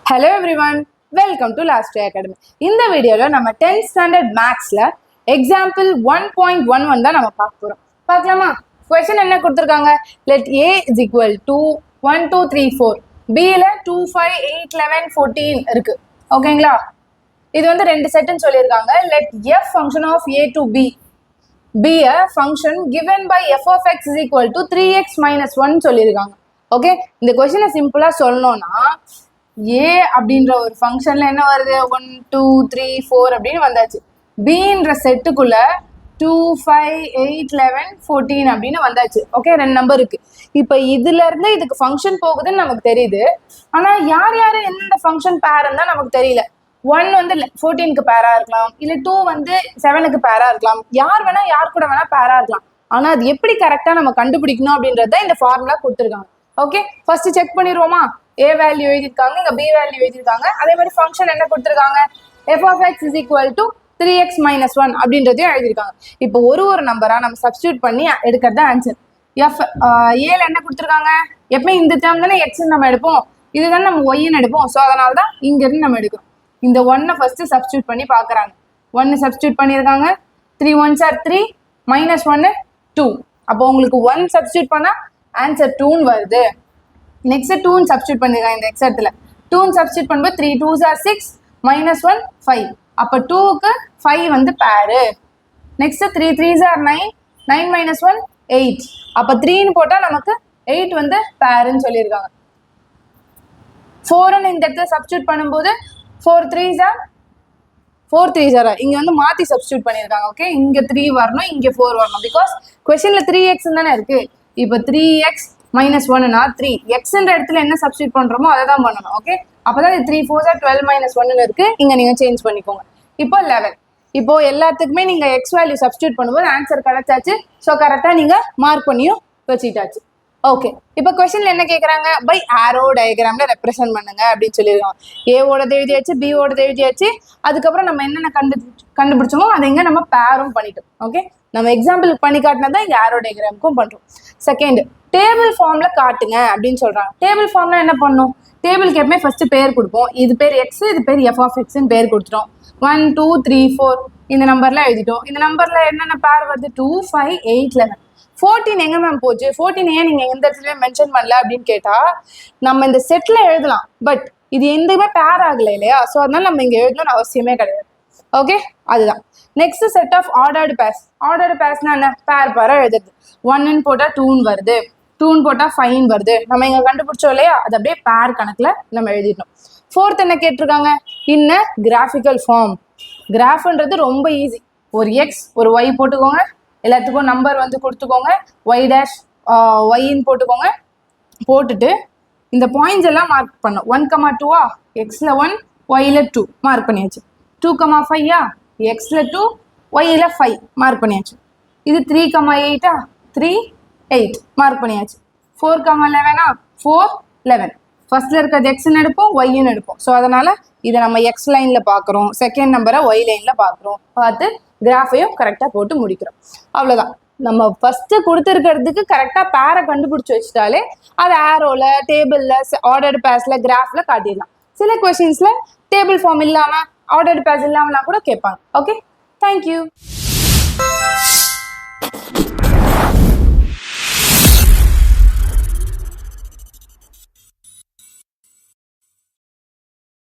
Hello everyone, welcome to Last Day Academy. இந்த வீடியோல நம்ம 10th standard mathsல example 1.11 தான் நம்ம பார்க்க போறோம். பார்க்கலாமா? Question என்ன கொடுத்திருக்காங்க? Let A is equal to 1 2 3 4. B ல 2 5 8 11 14 இருக்கு. ஓகேங்களா? இது வந்து ரெண்டு செட்னு சொல்லிருக்காங்க. Let f function of A to B be a function given by f of x is equal to 3x minus 1 சொல்லிருக்காங்க. ஓகே, இந்த கொஸ்டினை சிம்பிளா சொல்லணும்னா ஏ அப்படின்ற ஒரு ஃபங்க்ஷன்ல என்ன வருது 1 2 3 4 அப்படின்னு வந்தாச்சு. பின்ற செட்டுக்குள்ள 2 5 8 11 14 அப்படின்னு வந்தாச்சு. ஓகே, ரெண்டு நம்பர் இருக்கு. இப்போ இதுல இருந்து இதுக்கு ஃபங்க்ஷன் போகுதுன்னு நமக்கு தெரியுது. ஆனா யார் யாரு எந்த ஃபங்க்ஷன் பேருன்னு தான் நமக்கு தெரியல. 1 வந்து 14க்கு பேரா இருக்கலாம், இல்ல 2 வந்து 7க்கு பேரா இருக்கலாம். யார் வேணா யார் கூட வேணா பேரா இருக்கலாம். ஆனா அது எப்படி கரெக்டா நம்ம கண்டுபிடிக்கணும் அப்படின்றத இந்த ஃபார்முலா கொடுத்துருக்காங்க. ஓகே, ஃபர்ஸ்ட் செக் பண்ணிடுவோமா? A வேல்யூ எழுதிருக்காங்க, இங்க B வேல்யூ எழுதிருக்காங்க. அதே மாதிரி ஃபங்க்ஷன் என்ன கொடுத்துருக்காங்க? f of x is equal to 3x minus 1 அப்படின்றதையும் எழுதிருக்காங்க. இப்போ ஒரு நம்பரா நம்ம சப்ஸ்டியூட் பண்ணி எடுக்கிறது ஆன்சர். எஃப் ஏல என்ன கொடுத்துருக்காங்க? எப்பவுமே இந்த டேர்ம் தானே எக்ஸ்ன்னு நம்ம எடுப்போம், இதுதானே நம்ம ஒய்ன்னு எடுப்போம். ஸோ அதனால தான் இங்க இருந்து நம்ம எடுக்கிறோம். இந்த 1 ஃபர்ஸ்ட் சப்ஸ்டியூட் பண்ணி பார்க்குறாங்க. 1 சப்ஸ்டியூட் பண்ணியிருக்காங்க. 3 1s are 3 minus 1 2. அப்போ உங்களுக்கு 1 சப்ஸ்டியூட் பண்ணா ஆன்சர் 2ன்னு வருது. நெக்ஸ்ட் 2 சப்ஸ்டியூட் பண்ணிருக்காங்க இந்த எக்ஸ் இடத்துல. 2 சப்ஸ்டியூட் பண்ணும்போது 3 2s are 6 minus 1 5. அப்போ 2க்கு 5 வந்து பேரு. Next 3 3s are 9 9 minus 1 8. அப்போ 3ன்னு போட்டால் நமக்கு 8 வந்து பேருன்னு சொல்லியிருக்காங்க. 4ன்னு இந்த இடத்துல சப்ஸ்டியூட் பண்ணும்போது 4 3s are இங்க வந்து மாத்தி சப்ஸ்டியூட் பண்ணியிருக்காங்க. ஓகே, இங்க 3 வரணும், இங்க 4 வரணும். பிகாஸ் கொஸ்டின்ல 3x தானே இருக்கு. இப்போ 3x minus 1னா 3 எக்ஸ்ன்ற இடத்துல என்ன சப்ஸ்டியூட் பண்றோமோ அதை தான் பண்ணணும். ஓகே, அப்பதான் 3 4s are 12 minus 1 இருக்கு. இங்க நீங்க சேஞ்ச் பண்ணிக்கோங்க. இப்போ 11. இப்போ எல்லாத்துக்குமே நீங்க எக்ஸ் வேல்யூ சப்ஸ்டியூட் பண்ணும்போது ஆன்சர் கிடைச்சாச்சு. ஸோ கரெக்டா நீங்க மார்க் பண்ணியும் வச்சுட்டாச்சு. ஓகே, இப்போ கொஸ்டின்ல என்ன கேட்குறாங்க? பை ஆரோ டயக்ராம்ல ரெப்ரசென்ட் பண்ணுங்க அப்படின்னு சொல்லியிருக்காங்க. ஏவோடது எழுதியாச்சு, பிஓடது எழுதியாச்சு. அதுக்கப்புறம் நம்ம என்னென்ன கண்டுபிடிச்சோமோ அதை இங்க நம்ம பேரும் பண்ணிட்டோம். ஓகே, நம்ம எக்ஸாம்பிளுக்கு பண்ணி காட்டினதான் இங்க ஆரோ டயக்ராமுக்கும் பண்றோம். செகண்ட், டேபிள் ஃபார்ம்ல காட்டுங்க அப்படின்னு சொல்றாங்க. டேபிள் ஃபார்ம்ல என்ன பண்ணும்? டேபிளுக்கு எப்பவுமே ஃபர்ஸ்ட் பேர் கொடுப்போம். இது பேர் எக்ஸ், இது பேர் எஃப் ஆஃப் எக்ஸ்ன்னு பேர் கொடுத்துட்டோம். 1 2 3 4 இந்த நம்பர்ல எழுதிட்டோம். இந்த நம்பர்ல என்னென்ன பேர் வருது? 2 5 8 11 14 எங்க மேம் போச்சு? 14 ஏன் நீங்க எந்த இடத்துல மென்ஷன் பண்ணல அப்படின்னு கேட்டா, நம்ம இந்த செட்ல எழுதலாம், பட் இது எதுவுமே பேர் ஆகல இல்லையா? ஸோ அதனால நம்ம இங்க எழுதணும்னு அவசியமே கிடையாது. ஓகே, அதுதான். Next set of ordered pairs. Ordered பேர்ஸ்னா என்ன? பேரா எழுதுறது. 1ன்னு போட்டா 2ன்னு வருது, 2ன்னு போட்டா 5ன்னு வருது. நம்ம இங்க கண்டுபிடிச்சோம் இல்லையா? அது அப்படியே பேர் கணக்குல நம்ம எழுதிடணும். ஃபோர்த் என்ன கேட்டிருக்காங்க? இன்ன கிராஃபிக்கல் ஃபார்ம். கிராஃப்ன்றது ரொம்ப ஈஸி. ஒரு எக்ஸ் ஒரு ஒய் போட்டுக்கோங்க, எல்லாத்துக்கும் நம்பர் வந்து கொடுத்துக்கோங்க. ஒய் டேஷ் ஒய்ன்னு போட்டுக்கோங்க. போட்டுட்டு இந்த பாயிண்ட்ஸ் எல்லாம் மார்க் பண்ணோம். 1 2 எக்ஸ்ல 1 ஒய்ல 2 மார்க் பண்ணியாச்சு. 2 5 எக்ஸ்ல 2 ஒய்ல 5 மார்க் பண்ணியாச்சு. இது 3 8 3 8 மார்க் பண்ணியாச்சு. 4 11 4 11. ஃபர்ஸ்ட்ல இருக்கிறது எக்ஸ்ன்னு எடுப்போம், ஒய்ன்னு எடுப்போம். ஸோ அதனால இதை நம்ம எக்ஸ் லைன்ல பார்க்குறோம், செகண்ட் நம்பரை ஒய் லைன்ல பார்க்குறோம். பார்த்து கிராஃபையும் கரெக்டாக போட்டு முடிக்கிறோம். அவ்வளோதான். நம்ம ஃபர்ஸ்ட் கொடுத்துருக்கிறதுக்கு கரெக்டாக பேரை கண்டுபிடிச்சி வச்சுட்டாலே அது ஆரோல, டேபிள்ல, ஆர்டர்டு பேர்ஸ்ல, கிராஃப்ல காட்டிடலாம். சில கொஸ்டின்ஸ்ல டேபிள் ஃபார்ம் இல்லாமல், ஆர்டர்டு பேர்ஸ் இல்லாமலாம் கூட கேட்பாங்க. Okay, thank you.